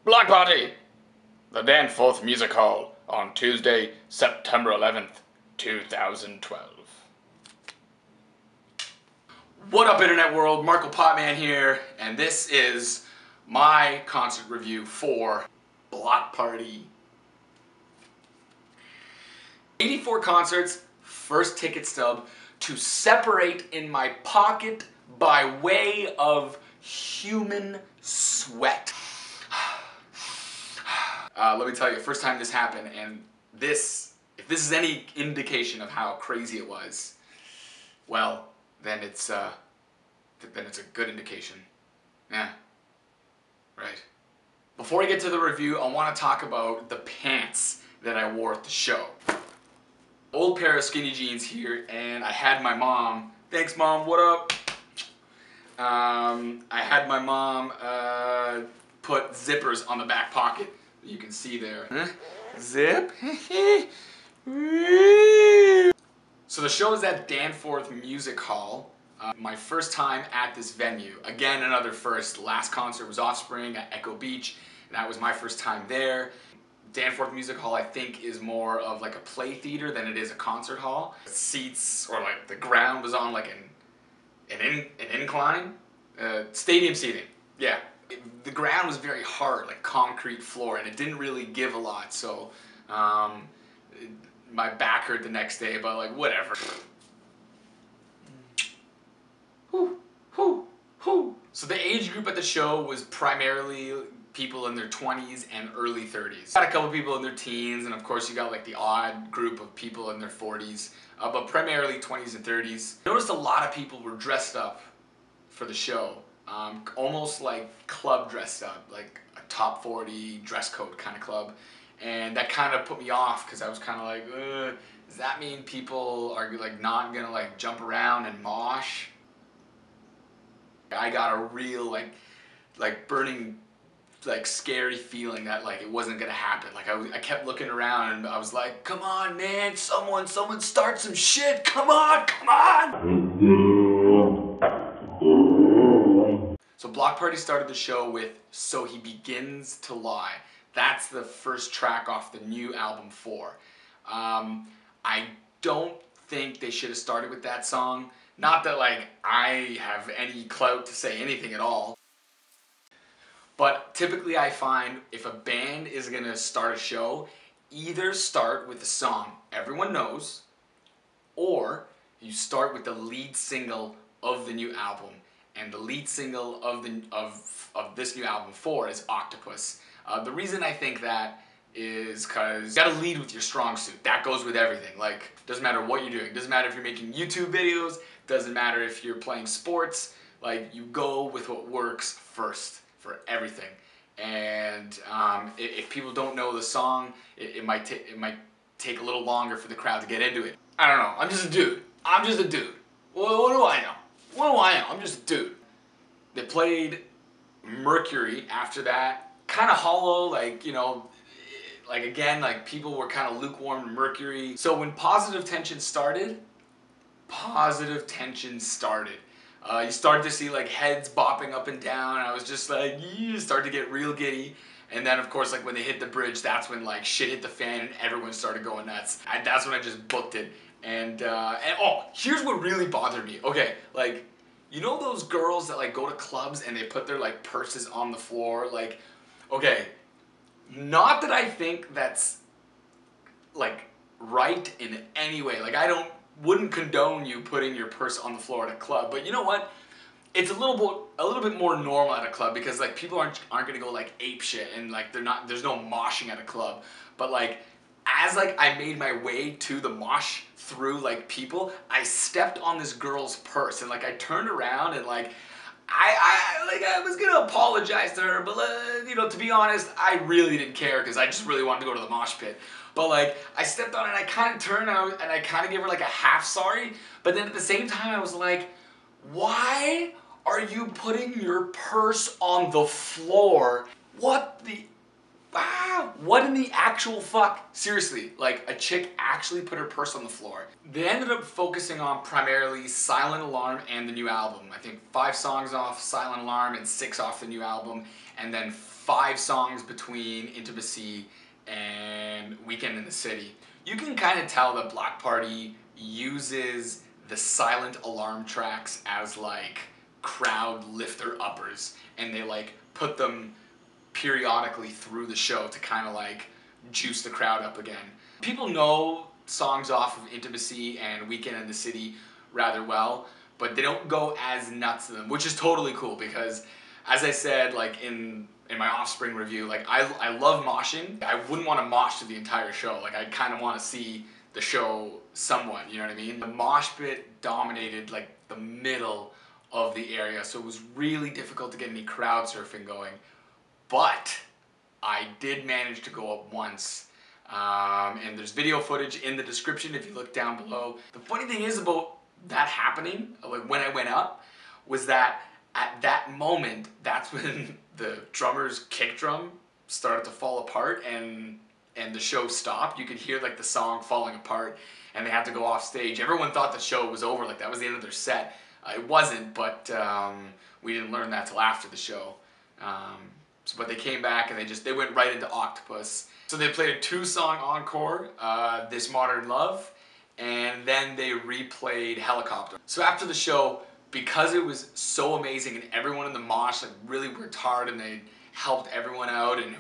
BLOC PARTY, the Danforth Music Hall, on Tuesday, September 11th, 2012. What up, Internet world? Marco Potman here, and this is my concert review for BLOC PARTY. 84 concerts, first ticket stub, to separate in my pocket by way of human sweat. Let me tell you, first time this happened, and if this is any indication of how crazy it was, well, then it's a good indication. Yeah, right. Before I get to the review, I want to talk about the pants that I wore at the show. Old pair of skinny jeans here, and I had my mom. Thanks, Mom. What up? I had my mom put zippers on the back pocket. You can see there. Huh? Zip. So the show is at Danforth Music Hall. My first time at this venue. Again, another first. Last concert was Offspring at Echo Beach, and that was my first time there. Danforth Music Hall, I think, is more of like a play theater than it is a concert hall. Seats, or like the ground was on like an incline. Stadium seating, yeah. The ground was very hard, like concrete floor, and it didn't really give a lot, so my back hurt the next day, but like whatever. So the age group at the show was primarily people in their 20s and early 30s. Got a couple people in their teens, and of course you got like the odd group of people in their 40s, but primarily 20s and 30s. I noticed a lot of people were dressed up for the show, almost like club dressed up, like a top 40 dress code kind of club, and that kind of put me off because I was kind of like, does that mean people are like not gonna like jump around and mosh? I got a real like burning, like scary feeling that like it wasn't gonna happen. Like I kept looking around and I was like, come on, man, someone start some shit, come on. So BLOC PARTY started the show with So He Begins to Lie. That's the first track off the new album 4. I don't think they should have started with that song. Not that like I have any clout to say anything at all. But typically I find if a band is gonna start a show, either start with the song everyone knows, or you start with the lead single of the new album. And the lead single of this new album 4 is Octopus. The reason I think that is because you gotta lead with your strong suit. That goes with everything. Like, doesn't matter what you're doing. Doesn't matter if you're making YouTube videos. Doesn't matter if you're playing sports. Like, you go with what works first for everything. And if people don't know the song, it might take a little longer for the crowd to get into it. I don't know. I'm just a dude. I'm just a dude. What do I know? What do I know? I'm just a dude. They played Mercury after that. Kind of hollow, like, you know, like again, like people were kind of lukewarm to Mercury. So when Positive Tension started, you started to see like heads bopping up and down. I was just like, you start to get real giddy. And then of course, like when they hit the bridge, that's when like shit hit the fan and everyone started going nuts. That's when I just booked it. And oh, here's what really bothered me. Okay, like, you know those girls that like go to clubs and they put their like purses on the floor? Like, okay, not that I think that's like right in any way. Like wouldn't condone you putting your purse on the floor at a club, but you know what? It's a little bit more normal at a club because like people aren't gonna go like ape shit and like there's no moshing at a club. But like as like I made my way to the mosh through like people, I stepped on this girl's purse and like I turned around and like I was gonna apologize to her, but you know, to be honest, I really didn't care because I just really wanted to go to the mosh pit. But like I stepped on it and I kind of turned and I kind of gave her like a half sorry, but then at the same time I was like, why are you putting your purse on the floor? What the... wow, what in the actual fuck? Seriously, like a chick actually put her purse on the floor. They ended up focusing on primarily Silent Alarm and the new album. I think 5 songs off Silent Alarm and 6 off the new album, and then 5 songs between Intimacy and Weekend in the City. You can kind of tell that BLOC PARTY uses the Silent Alarm tracks as like crowd lifter uppers, and they like put them periodically through the show to kind of like juice the crowd up again. People know songs off of Intimacy and Weekend in the City rather well, but they don't go as nuts to them, which is totally cool because, as I said, like in my Offspring review, like I love moshing. I wouldn't want to mosh to the entire show. Like I kind of want to see the show somewhat, you know what I mean? The mosh pit dominated like the middle of the area, so it was really difficult to get any crowd surfing going. But I did manage to go up once, and there's video footage in the description if you look down below. The funny thing is about that happening, like when I went up, was that at that moment, that's when the drummer's kick drum started to fall apart and the show stopped. You could hear like the song falling apart and they had to go off stage. Everyone thought the show was over, like that was the end of their set. It wasn't, but we didn't learn that till after the show. But they came back and they went right into Octopus. So they played a 2-song encore, This Modern Love, and then they replayed Helicopter. So after the show, because it was so amazing and everyone in the mosh like really worked hard and they helped everyone out, and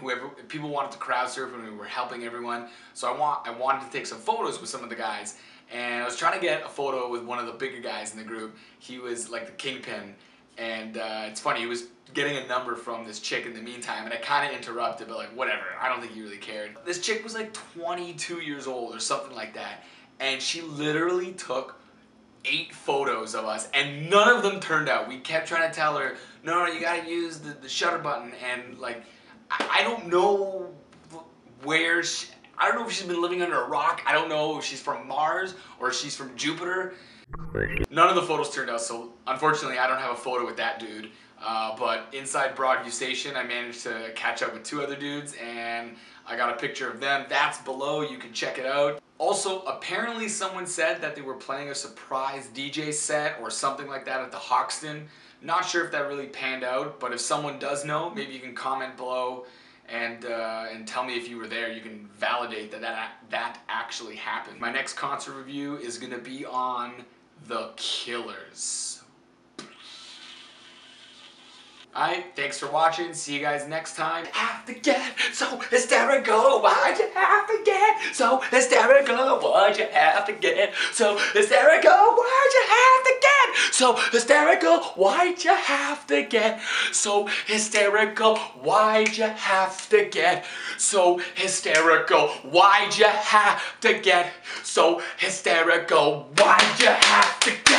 people wanted to crowd surf and we were helping everyone. So I wanted to take some photos with some of the guys, and I was trying to get a photo with one of the bigger guys in the group. He was like the kingpin, and it's funny, he was getting a number from this chick in the meantime, and I kind of interrupted, but like whatever, I don't think he really cared. This chick was like 22 years old or something like that, and she literally took 8 photos of us, and none of them turned out. We kept trying to tell her, no, you gotta use the shutter button, and like, I don't know where I don't know if she's been living under a rock. I don't know if she's from Mars or if she's from Jupiter. None of the photos turned out, so unfortunately I don't have a photo with that dude. But inside Broadview Station, I managed to catch up with 2 other dudes, and I got a picture of them. That's below, you can check it out. Also, apparently someone said that they were playing a surprise DJ set or something like that at the Hoxton. Not sure if that really panned out, but if someone does know, maybe you can comment below and tell me if you were there. You can validate that actually happened. My next concert review is gonna be on The Killers. Alright, thanks for watching. See you guys next time. Have to get so hysterical. Why'd you have to get so hysterical? Why'd you have to get so hysterical? Why'd you have to get so hysterical? Why'd you have to get so hysterical? Why'd you have to get so hysterical? Why'd you have to get so hysterical? Why'd you have to get